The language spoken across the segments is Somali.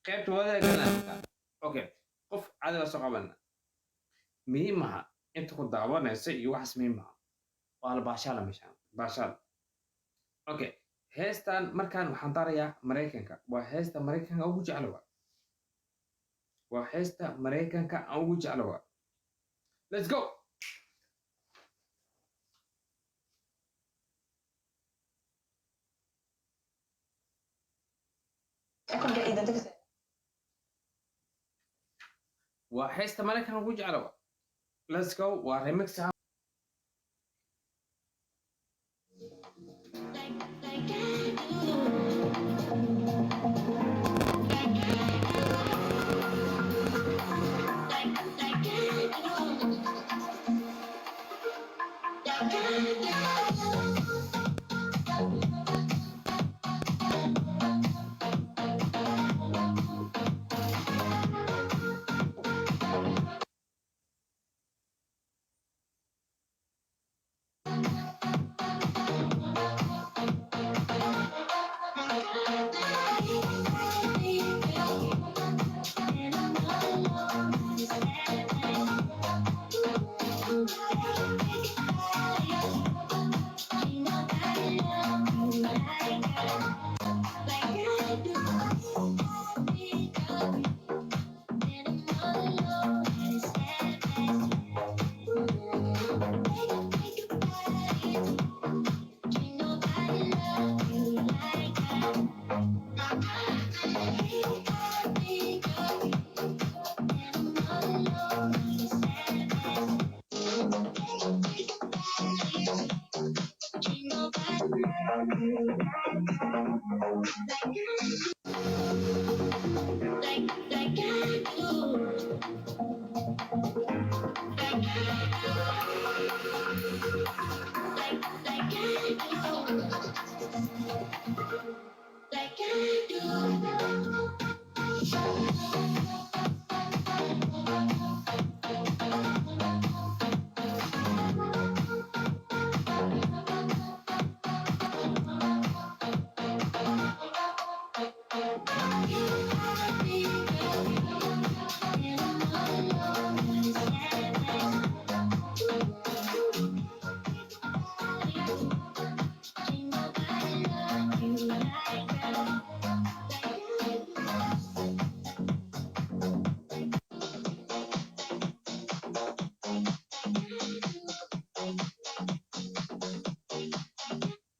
قيبت ولا قلنا اوكي قف عاد بس قبلنا ميمها انت كنت دعوانا سي وحس ميمها وعلى باشالا مشان باشال اوكي هيستان مركان وحنطاريا مريكانكا وهيستا مريكانكا او جعلوا وهيستا مريكانكا او جعلوا let's go وهيستا مريكانكا او جعلوا let's go وريمكس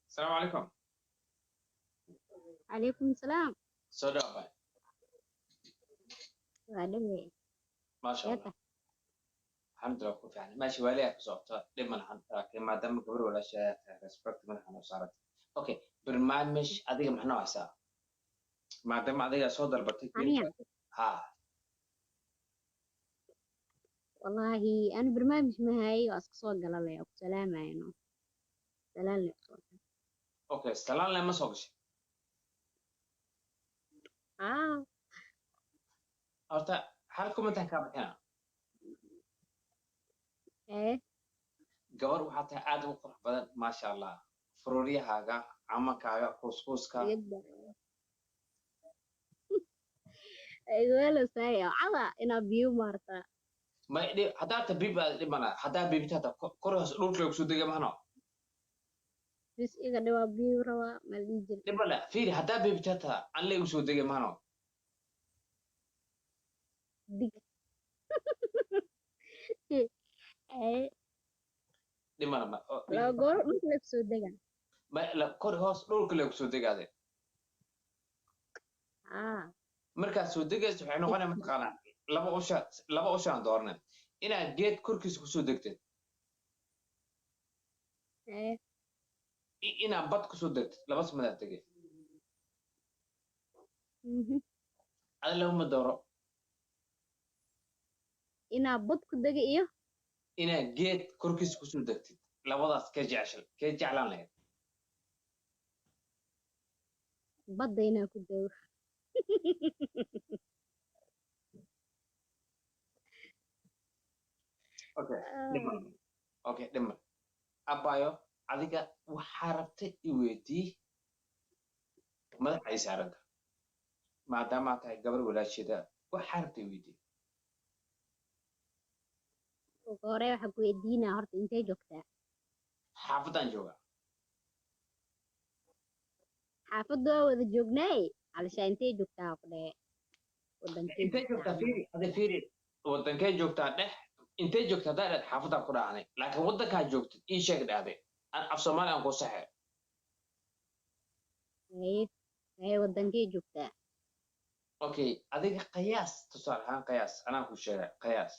السلام عليكم عليكم السلام. صدقة وعليه ما شاء الله الحمد لله كوف يعني ماشي واليك صوت لما نحن ما دام قبل ولا شيء ريسبكت من احنا صارت اوكي برنامج اديك محنا عسى ما دام اديك صدر بتيك حاليا ها والله أنا برنامج مهاي وأسق صوت قال لي سلام عينه سلام لي صوت اوكي السلام لما صوغش horta halkuma intaan kaa bixina إيه gabar waxaa tahay aad u qurux badan maasha allah furuuryahaaga camankaaga kuuskuuska جدا أيوة ساي علا إنا بيو مارتا haddaa ta biib aad dhimana haddaa biibita hata korhoos dhulka lagu soo dega mahno بس إيجا دوا بيو روا ماليجر dhibale fiiri haddaa biibita hata an laygu soo dega mahno ديك إيه dhimana لو قول مثل سودجا kor hoos dhulka lagu soo degaade markaad soo degayso waxay noqonaya mataqaanaa laba ushaan doorne inaad geed korkiisa kusoo degtid إيه inaad bad kusoo degtid laba samadaa tege ada labama dooro إنا بط كدجا إياه inaad geed korkiisa kusoo degtid labadaas kee jeclaan lahayd بدأ إنا كدجا okay dhiman okay dhiman abayo adiga waxaa rabtay i weydii madaxa ay saaranta maadaama aad tahay gabar walaashida waxaa rabtay weydii ugu hore waxaa ku weydiinaa horta intee joogtaa xaafadaan joogaa xaafadda waa wada joognaaye calishaa intee joogtaa ku dhahe wadankee intee joogtaa joogtaa fiiri ada fiiri wadankee joogtaa dhex intee joogtaa haddaa dhex xaafadaan ku dhacanay laakiin wadankaa joogtid ii sheeg dhahday af soomaali aan ku saxe haye haye wadankee joogtaa okay adiga qiyaas tusaale ahaan qiyaas anaa ku sheega qiyaas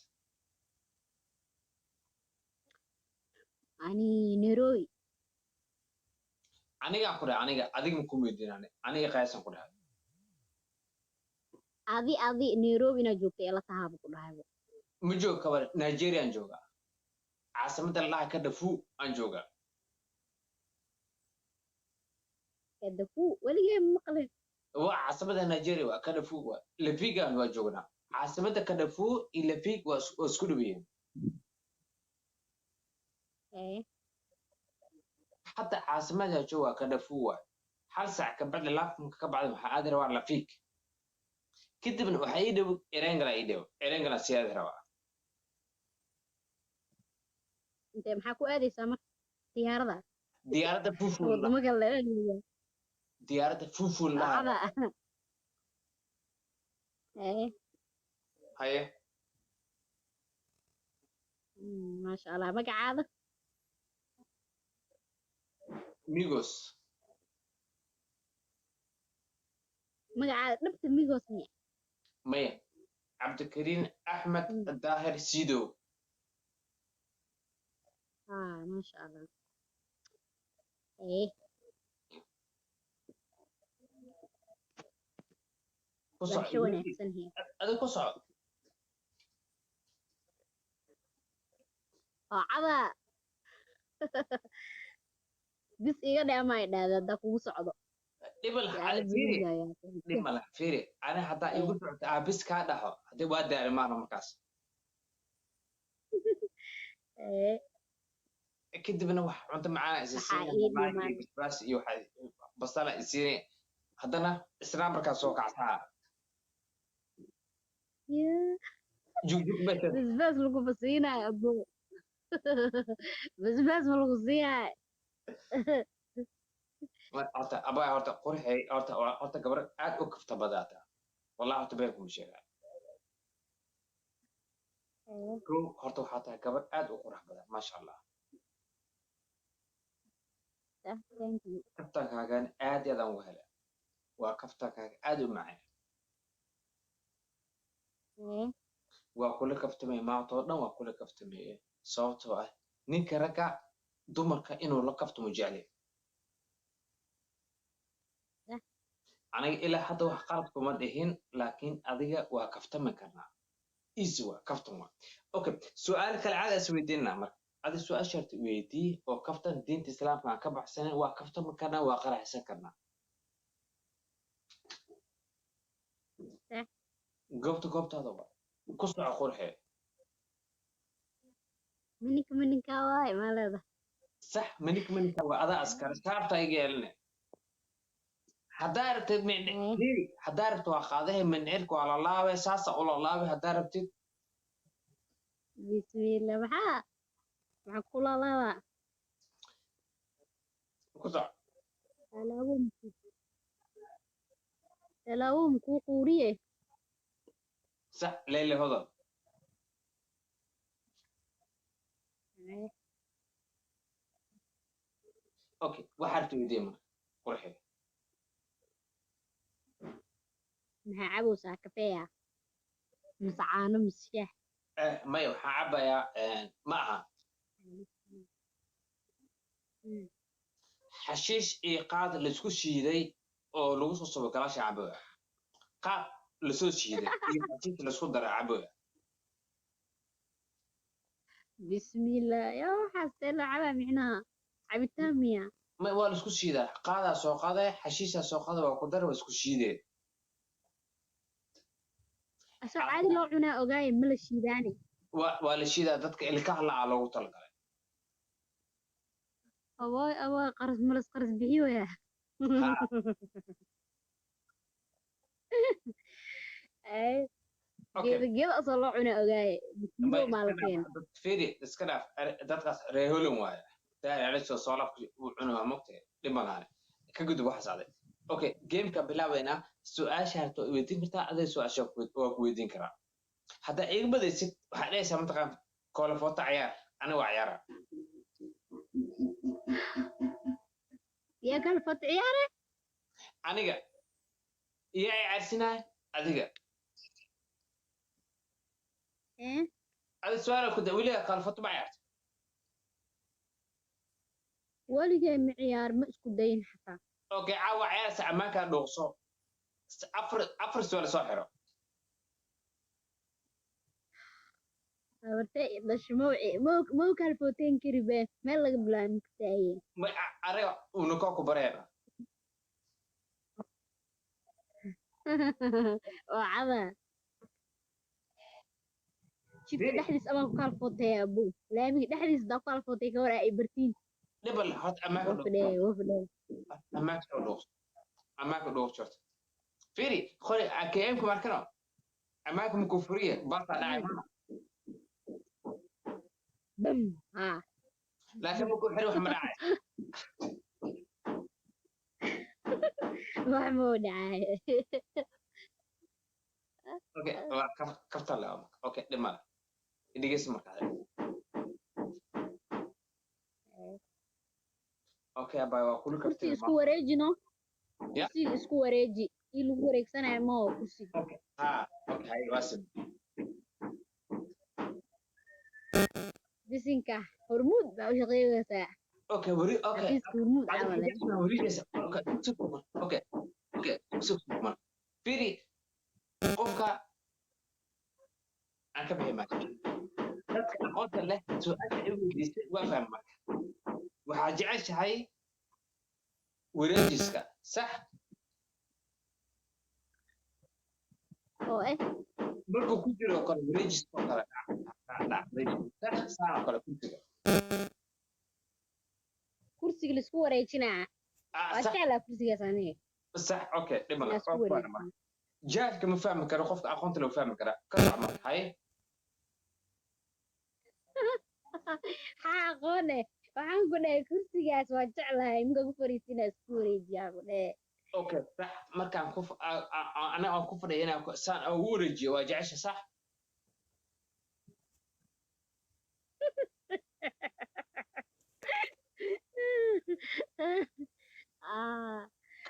ani Nairobi anigaa ku dhahay aniga adiga ma ku weydiinane aniga qiyaasaan ku dhahay adi Nairobi inaad joogta ila tahaaba ku dhahayba ma joog kabar nigeriaan joogaa caasimadda ladhaha ka dhafuu aan joogaa kadafu weligee ma maqlin waa caasimadda nigeria waa ka dhafuu waa lafigaan waa joognaa caasimadda ka dhafuu iyo lafiig waa isku dhaweeyeen haye حتى عاصمتها جوا كدفوة هل ساعة كبعد لافم كبعد محادر ولا فيك كده من وحيده إيرانجلا سيادة روا intee maxaa ku aadaysaa marka diyaarada ديارة فوفول wadamo kale leeyahay ديارة فوفول لا saacada haye هاي maasha allah magacaada ميغوس magacaada dhabta migos miya مية عبد الكريم أحمد الداهر سيدو maasha allah haye قصع waxsho wanaagsan hee هذا قصع saacada bis iga dheemaa idhaahda haddaa kugu socdo دبل su'aalo فيري bariga دبل فيري أنا حتى يقول بس كذا هذا وادي على ما مكاس أكيد بنا وح أنت معاه waxaa إساسيين ii معاه dhiman بس يوحد بس طلع إسيري هذانا إسلام بركة سوق عسها جوج بس basbaas lagu fasiinayo abo basbaas ma lagu siiyayo horta abaa horta qurxay horta gabar aad u kafta badaata wallahi horta been kuma sheegaa kow horta waxaa tahay gabar aad u qurux badan maasha allah thank you kaftankaagan aad iyo aadaan uga helay waa kaftankaaga aad u macaan waa kula kaftamay maantoo dhan waa kula kaftamay sababtoo ah ninka ragga dumarka inuu la kaftamo jecel aniga ilaa hadda wax qalad kuma dhihin laakiin adiga waa kaftami karnaa easy waa kaftan waa okay su'aal kale caada is weydiinaa marka adi su'aal sharti weydii oo kaftan diinta islaamka aan ka baxsanin waa kaftami karnaa waa qaraxsan karnaa goobtaada waa ku soco qurxee mininka waay maa leedahay صح منك وأذا أسكر شرط يقولنا حضرت من حضرت وأخذه من عرك على الله وساسة على الله حضرت bismiillah maxaa kula laba كذا talaabo mkuu quuriye صح ليلى هذا أوكي وحرت يديما قرحي maxaa cabowsaa kafeeya mise caano mise shaah ما يوحى يا معها حشيش إيقاد لسكو شيدي أو لوسو صبو كلاش عبوها قاب لسو شيدي حشيش لسكو در عبوها bismiillah yaa waxaas tee la cabaa micnaha cabitaan miya ما هو لسكو شيدا قادا سو قادا حشيشة سو قادا وقدر وسكو شيدي asoo caadi loo cunaa ogaaye ma la shiidaani waa la shiidaa dadka ilkaha lacaa loogu talagalay awooy qaras malas qaras bixiyoya Ay, Okay. geeda asoo loo cuna ogaaye Bay bikiilo iska dhaaf maalkeen dad fiiri iska dhaaf dadkaas reer Holland waaye daal soo laf uu cunaa mogtay dhimanaane ka gudub waxa saaday okay gameka bilaabayna su'aasha harto weydiin kartaa aday su'aasha ku weydiin karaa hadda iga badaysid waxa dhaysaa mataqaan koola foota ciyaar aniga waa ciyaara yaa kala fat ciyaare aniga iyo ay carsinaay adiga adi su'aala ku daa weligaa koola foota ma ciyaarta weligay ma ciyaar ma isku dayin xataa okay caawa ciyaarsa ammaankaa dhuuqso afar su'aal soo xiro habartay dhasho mau kala footeen kari be meel laga bilaabin kartaaye ma ariga uuna ku bareera oo cada jidka dhexdiis amaa ku kala footay abu laamiga dhexdiis daa ku kala footay ka hor ay bartiin dhibal hot ammaanka wafdhe ammaanka dhuuqso fiiri qori AKM ku markano ammaanka ma ku furiye barta dhacay ma bam ha laakiin ma ku xiri wax ma dhacay wax mau dhacay okay waa kafta la okay dhimala dhigeysa markaa okay abay waa kulu kursiga kaftay isku wareejino ya kursiga isku wareeji ii lagu wareegsanayo ma oo kursiga okay ha okay hay wasim bisinka hormuud baa u shaqeynaysaa okay wari okay xafiiska hormuud camale wariyeysa okay okay okay super fiiri qofka aan ka bixi maayo dadka aqoonta leh su'aasha ay weydiisay waa fahmi marka waxaa jeceshahay wareejiska sax oo markuu ku jiro kale wareejiska oo kale dhacday sax saa kale ku jiro kursiga la isku wareejinaa waa sax jeclaa kursigaas aniga sax okay la dhimala isku wareejinaa jaadka ma fahmi karo qofka aqoonta loo fahmi karaa ka sax marka hay haa aqoone waxaan ku dhahay kursigaas waa jeclahay iminka ku fariisinaa isku wareejiyaa ku dhahe okay sax markaan ku ana aan ku fadhiyo inaan saan ugu wareejiyo waa jecesha sax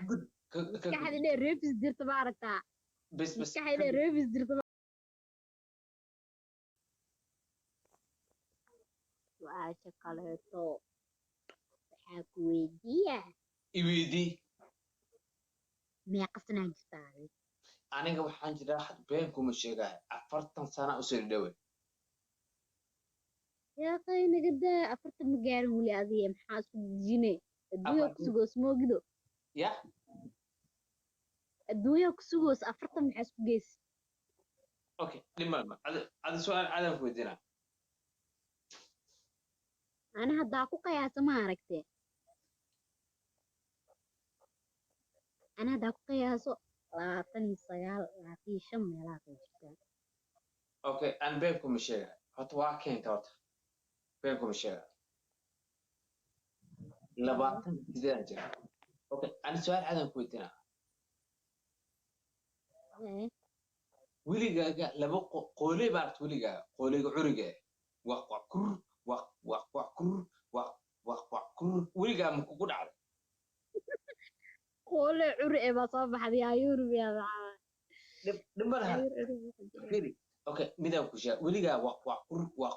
maskaxda inay reefis jirto ma aragtaa bes bes maskaxda inay reefis jirto su-aasha kaleeto waxaa ku weydiiya iweydii meeqa sanaa jirtaa aniga waxaan jiraa had been kuma sheegaya 40 sana u soo dhawe yaa qaynaga daa 40 ma gaarin weli adiga maxaa isku dejine adduunyaa ku sugoos moogido ya adduunyaa ku sugoos 40 maxaa isku geys okay dhimal adi su'aal aadan ku weydiinaa ana haddaa ku qiyaasa ma aragtee ana haddaa ku qiyaaso 29 meelaha ka jirtaa okay aan been kuma sheegaya horta waa keenta horta been kuma sheegaya 28 jira okay ani su'aal aadan ku weydiinaa weligaaga laba qooley baad weligaaga qooleyga curiga waa kur waa kur waa kur weligaa ma kugu dhacday qoole curi ee baa soo baxday ayuurbiyaa dhimba laha firi okay midaan ku sheeg weligaa waa kur waa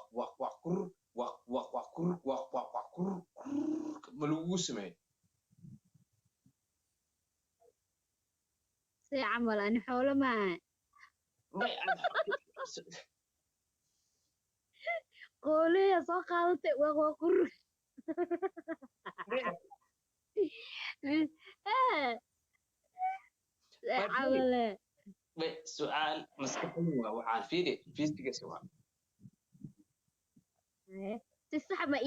kur waa kur waa kur ma lagugu sameeyo si camal ani xoolo maaha may qooleya soo qaadatay waa qur camale su'aal maskaxdayda waa waxaan fiiri fiisigiisa waa si sax ma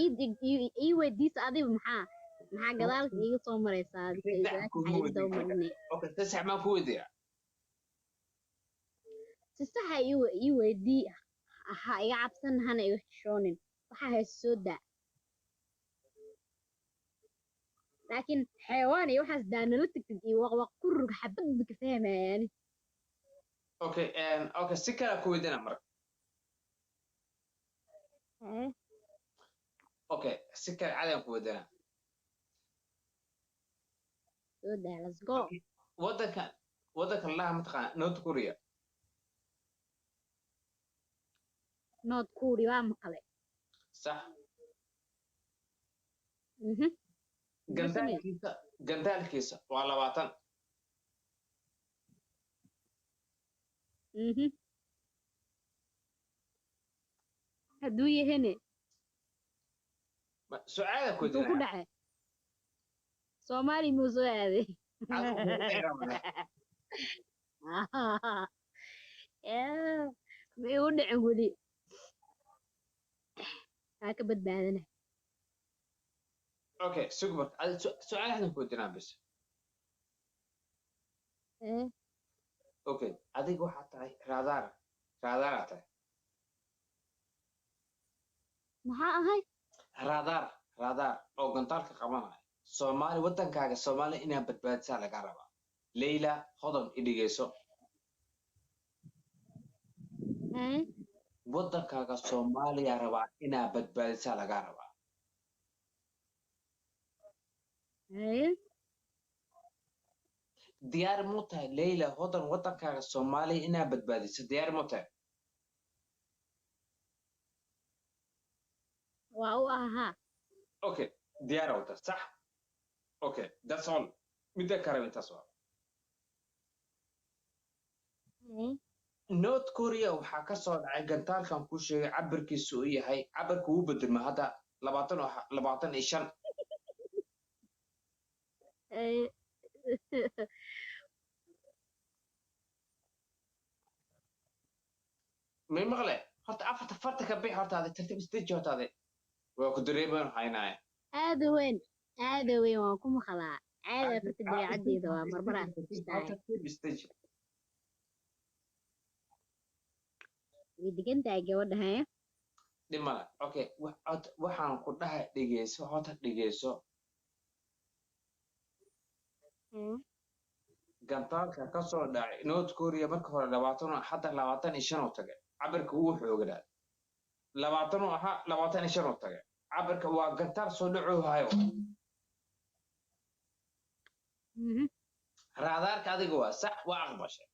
ii weydiisa adiba maxaa gadaalka iiga soo maraysaa okay si sax maan ku weydiiyaa si sax ah ii weydii ha iga cabsan hana iga xishoonin waxa hayso soo daa laakiin xayawaan iyo waxaas daanala tagtid iyo waqwaq ku rug xabad ba ka fahmayaan okay okay si kala ku weydina mar okay si kala cadan ku weydina soo daa let's go wadanka laha mataqaan North Korea North Korea waa maqlay صح mhm gandaalkiisa waa 20 mhm hadduu yahane su'aala ku intuu ku jira dhacay Soomaali muu soo aaday ma igu dhicin weli haa ka badbaadana okay super su'aalahan ku jira bas okay adiga waxa tahay radar tahay maxaa ahay radar oo gantaalka qabanaya Soomaali wadankaaga Soomaali inaa badbaadisaa laga rabaa Leila hodan idhigeyso wadankaaga Soomaaliya rabaa inaa badbaadisaa laga rabaa diyaar mu tahay Leila hodan wadankaaga Soomaaliya inaa badbaadiso diyaar mu tahay waa u ahaa okay diyaar wata sax okay that's all midda kale intaas waa North Korea waxaa ka soo dhacay gantaalkan ku sheegay cabirkiisu uu yahay cabirku uu bedelma hadda 25 may maqle horta afarta farta ka bixi horta tartiib isdeji horta waa ku dareemaan haynaya aada weyn waan ku maqlaa caada farta dabeecaddeeda waa marmaraad isdeji way degan tahay gabadha haya dhimala okay waxaan ku dhahay dhegeyso gantaalka ka soo dhacay North Korea marka hore 20 hadda 25 oo tagay cabirka uu xoogaa 20 aha 25 oo tagay cabirka waa gantaal soo dhaco hayo radarka adiga waa sax waa aqbashay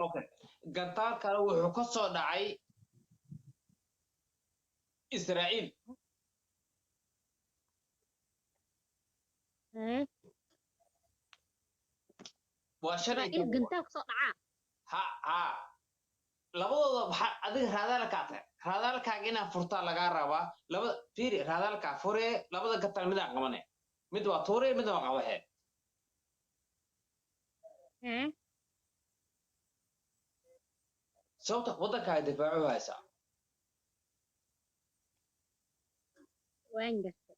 okay gantaalka wuxuu ka soo dhacay Israa'iil waa shalay gantaal ka soo dhaca ha labadooda waxa adiga raadaalkaaga inaa furtaa laga rabaa labada fiiri raadaalka fure labada gantaal mid aan qabanay mid waa tuure mid waa qabahe sababta wadankaaga difaacu haysa waan gartay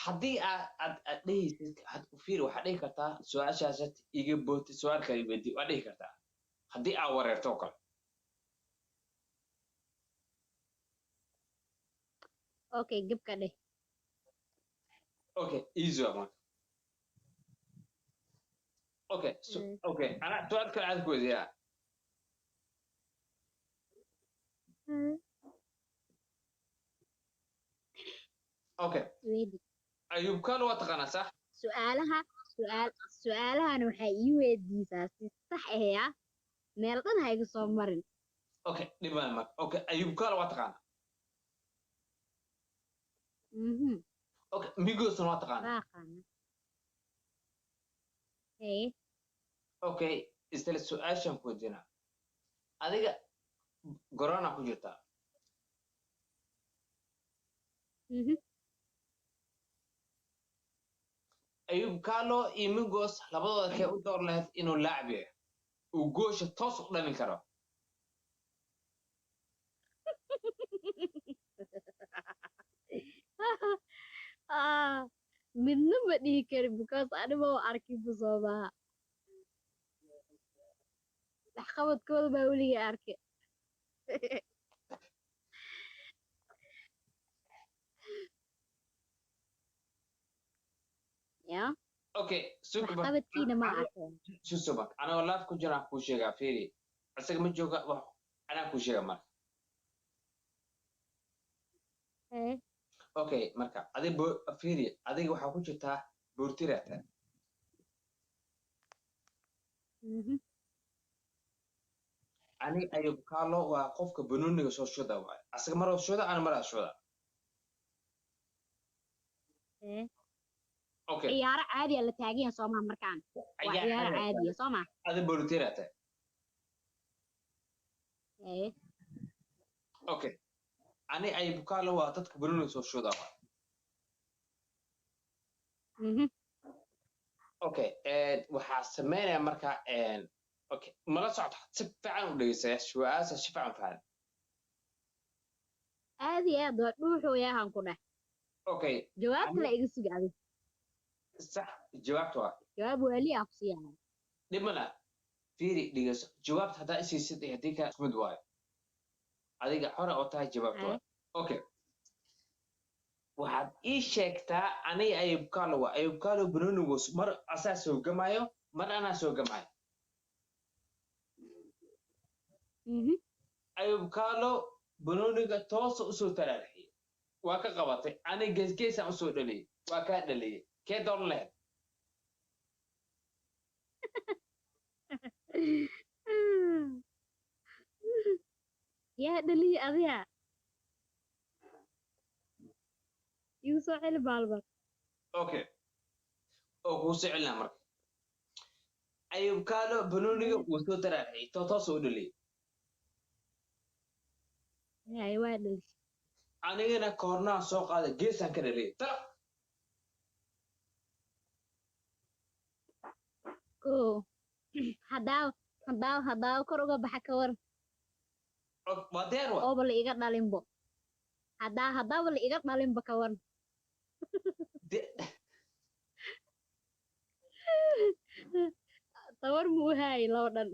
haddii aad dhehaysid fiiri waxaad dhihi kartaa su-aashaas iga booti su-aalka ibedi waad dhihi kartaa haddii aad wareerto oo kale okay gabka dheh okay easy one okay okay ana su-aal kale aad ku weydiiyaa okay ayub kale waa taqaanaa sax su'aalahan waxay ii weydiisaa si sax ahaya meel dhan ha iga soo marin okay dhibaan marka okay ayub kale waa taqaanaa okay migosna waa taqaanaa okay isla su-aashan ku weydiinaa adiga corona ku jirtaa ayub kalo iyo migos labadooda kee u door lahayd inuu laacib yahay uu goosha toos u dhalin karo midna ma dhihi karin because anima oo arkin bu soo maaha waxqabadkooda baa weligay arkay ya okay super waxqabadkiina ma arkeen super ana live ku jira ku sheega fiiri asaga ma jooga wax ana ku sheega marka okay marka adiga fiiri adiga waxa ku jirtaa boortirata ani ayub kaalo waa qofka banooniga soo shoda waay asaga mar shoda ana mar shoda okay ciyaaro caadi ah la taagan Soomaa markaan waa ciyaaro caadi ah Soomaa adiga boortirata okay ani ayub kaalo waa dadka banooniga soo shoda waay okay waxa sameynaya marka okay mala socdo si fiican u dhageysay su'aasha si fiican faham aad iyo aad waa dhuuxu yahan ku dheh okay jawaabta la iga sugaaday صح جوابته jawaab wali ah ku siiyay dhimana fiiri dhigayso jawaabta hadaa isiisid hadii ka mid waayo adiga xora oo tahay jawaabto okay waxaad ii sheegtaa aniga ayub kaalo banoonigu mar asaa soo gamayo mar anaa soo gamayo ayub kaalo banooniga toos u soo taraarixiyay waa ka qabatay aniga geesgeesaan u soo dhaliyay waa kaa dhaliyay kee doon lehed yaa dhaliya adiga igu soo celi baalbar okay oo kuu soo celinaa marka ayub kaalo banooniga wuu soo taraarixiyay toos u dhaliyay yaay waa dhali anigana koornaa soo qaaday geesaan ka dhaliyay tala hadaa kor uga baxa ka war waa deer wa ooba la iga dhalinbo hadaaba la iga dhalinba ka war tawar muu haay loo dhan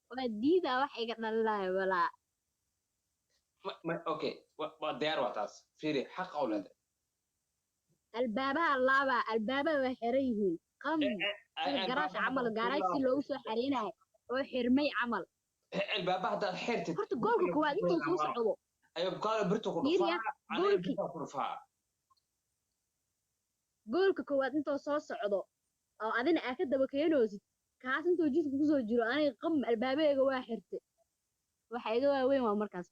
waa diidaa wax iga dhalinayo walaa okay waa deer waa taas fiiri xaq oo leedahay albaabaha laaba albaabada way xiran yihiin qam sida garaash camal gaaraashii loogu soo xariinayo oo xirmay camal albaaba haddaad xirtid horta goolka koowaad intuu soo socdo ayub kaalo birta ku dhufaa goolka koowaad intuu soo socdo oo adina aa ka daba keenoosid kaas intuu jidka kusoo jiro aniga qam albaabadeega waa xirtay waxa iga waaweyn waa markaas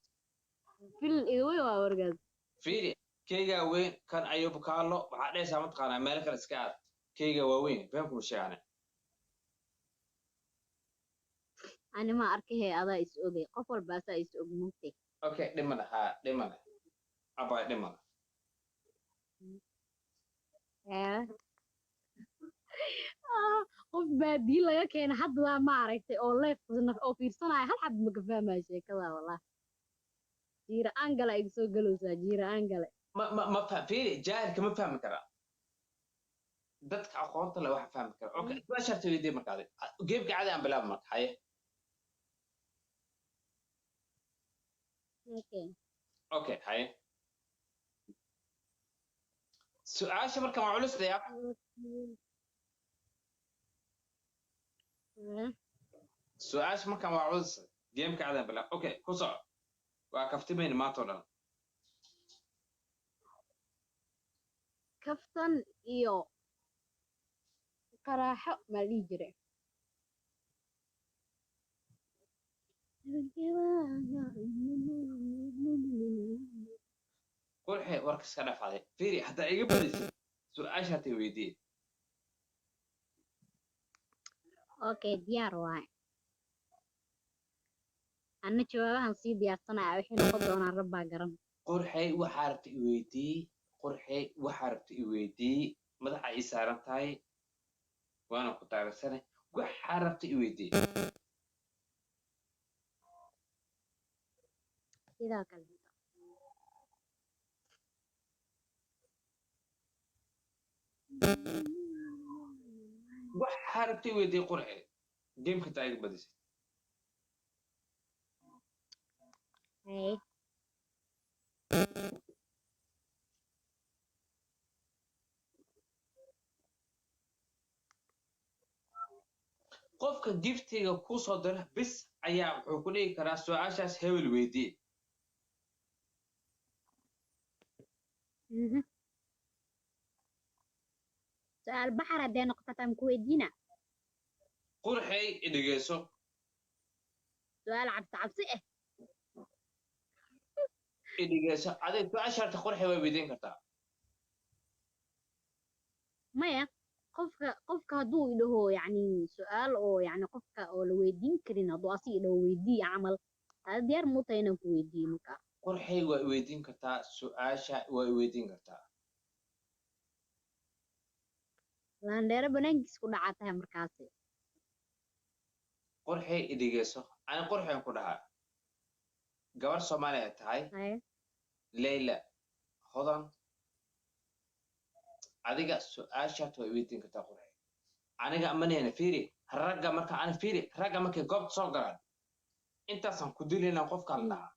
fil iga weyn waa wargaas fiiri keyga weyn kan ayub kaalo waxaa dhehaysaa mataqaanaa meel kale iska aad keyga waaweyn been kuu sheegane ani ma arkahee adaa is ogay qof walba asaa is og mugtay okay dhimana dhimana abay dhimana qof baadii laga keena hadda ma aragtay oo leef oo fiirsanaya hal xab ma ka fahmaya sheekada wallah jiira angala iga soo galowsaa jiira angale ma fiiri jaahilka ma fahmi karaa dadka aqoonta le waxa fahmi kara okay su'aashaas weydii markaadi geebka cadi aan bilaab marka haye okay haye su'aasha marka waa culus dayaa su'aasha marka waa culus geemka cadi aan bilaab okay ku soco waa kaftimayna maanta oo dhan kaftan iyo qaraaxo ma dhihi jire qurxe warka iska dhafaaday fiiri haddaa iga badisay su'aasha hatay weydiye okay diyaar waay anna jawaabahan sii diyaarsanaya waxay noqon doonaan rabbaa garan qurxey waxaa rabta i weydii qurxey waxaa rabta i weydii madaxa ii saaran tahay waana ku taagsanay waxaa rabta i weydii sidoo kale wax harabtay weydii qurxe gameka taa iga badisay Hey. qofka giftiga ku soo dira bis ayaa wuxuu ku dhigi karaa su'aashaas hebel weydii سؤال بحر هدي نقطة تام كويدينا qurxay idhigeyso سؤال عبس إيه idhigeyso adig su'aasha harta qurxay way weydiin kartaa مايا قفك هدو اللي هو يعني سؤال أو يعني قفك أو لو يدين كرين هدو أصي لو يدي عمل هذا ديار مو تينا كويدين مكا qurxay way weydiin kartaa su'aasha way weydiin kartaa لان دير بنانكس كنا عاتها مركاسي qurxay idhigeyso ani qurxayn ku dhahaa gabar Soomaali ay tahay هاي Leila hodan adiga su'aasha way weydiin kartaa qurxay aniga amanayna fiiri ragga marka aan fiiri ragga markay goobta soo galaan intaasaan ku dilaynaa qofka la dhahaa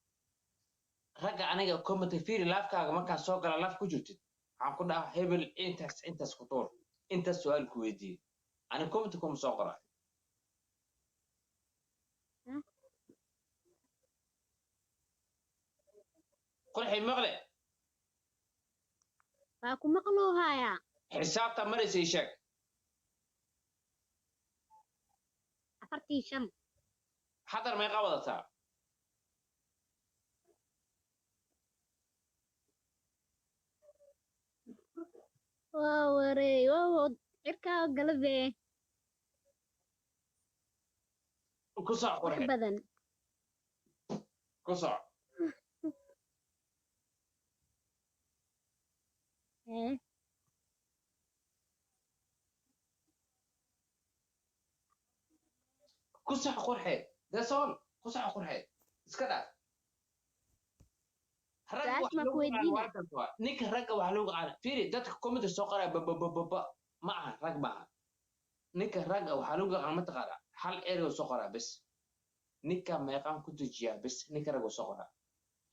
ragga aniga comment fiiri laafkaaga markaan soo gala laaf ku jirtid waxaan ku dhahaa hebel intaas ku tuur intaas su'aal ku weydiiyey ani comment kuma soo qoraa qurxay maqle فاكو مقلو هايا xisaabta maraysa ii sheeg أفرتي شم xadar meeqa wadataa واوري واو عركا قلبي ku soc qurxay بدن ku soc إيه ku soc qurxay that's all ku soc qurxay iska dhaaf ragga سؤال wax ما lagu كويدينا qaado ninka ragga wax lagu qaado fiiri dadka comment soo qoraya babababa ma aha rag ma aha ninka ragga waxa lagu qaado ma taqaana hal erey soo qoraa bas ninka meeqaan ku dejiyaa bas ninka ragga soo qoraa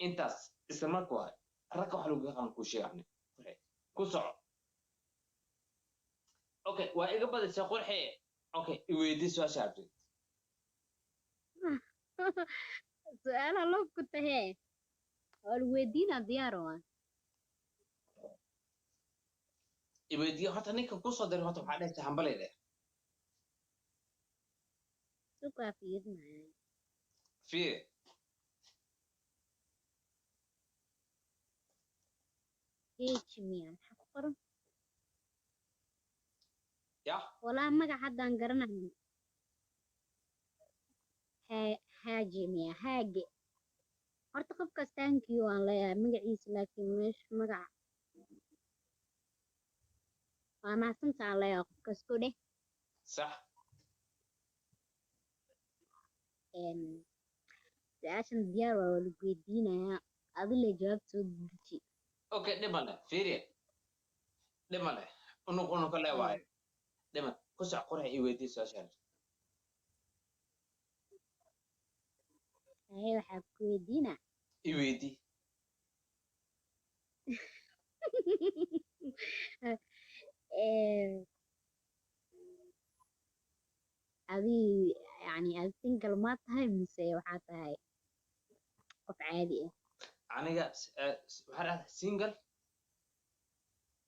intaas isla markaa waa ragga wax lagu qaado ku sheegay ku soco okay waa iga badisay qurxay okay i weydii su'aasha abdi سؤال الله كنت هي الودينا ديارة i weydii horta ninka ku soo diray horta waxaa dhahaysa hambalay leh سوكا في يدنا fiiri هيك ميان حقر ya ولا مجا حدا نقرنا هاجي ميا هاجي horta qof kastaankii waan leeyahay magaciisa laakiin meesha magaca waa mahadsantaan leeyahay qof kasto dheh sax su-aashan diyaar waa lagu weydiinayaa adile jawaab soo deji okay dhimane fiiri dhimane unug ka leewaayo dhiman ku soc qurxay i weydii su'aasha haye waxaa ku weydiinaa i weydii adii yani ad single ma tahay mise waxaa tahay qof caadi ah aniga waxaa dhahdaa single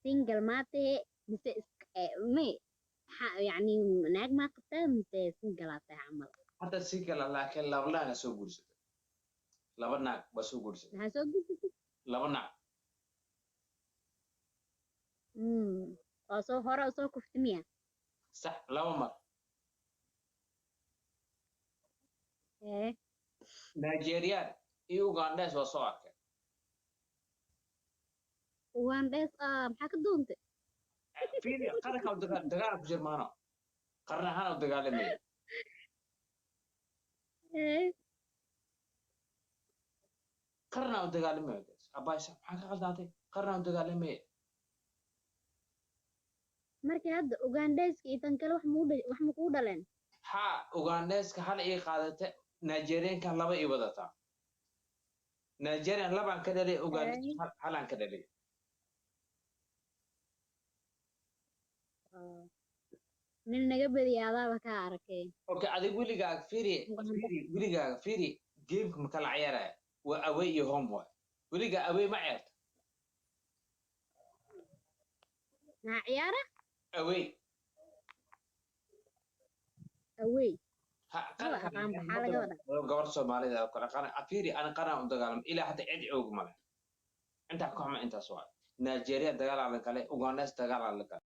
single ma tahe mise may yani naag maa qabtaa mise single aa tahay camal hadda single laakiin laba naag soo guursatay laba naag baa soo guursatay maxaa soo gudbisay laba naag oo soo hore soo kufti miya sax laba mar Nigerian iyo Ugandese waa soo arkay Ugandese maxaa ka doontay fiiri qaranka dagaal ku jirmaano qaran ahaan u dagaalamaya qarna u dagaalamaya abaasha maxaa ka qaldaatay qarna u dagaalamaya markii hadda Ugandayska iyo tan kale wax ma ku dhaleen ha Ugandeska hal ay qaadata Nigerian kan laba ay wadata Nigerian laban ka dhalay Uganda halan ka dhalay nin naga badiyaadaaba ka arkay okay adig wiliga fiiri game ma kala ciyaaraya wa away iyo home wa wiliga away ma ciyaarta na ciyaara away ha qara aqaan waxa laga wada gabar Soomaalida oo kala qana fiiri ana qara u dagaalam ilaa hada cid oog ma leh inta ku xuma inta soo Nigeria dagaal kale Uganda dagaal kale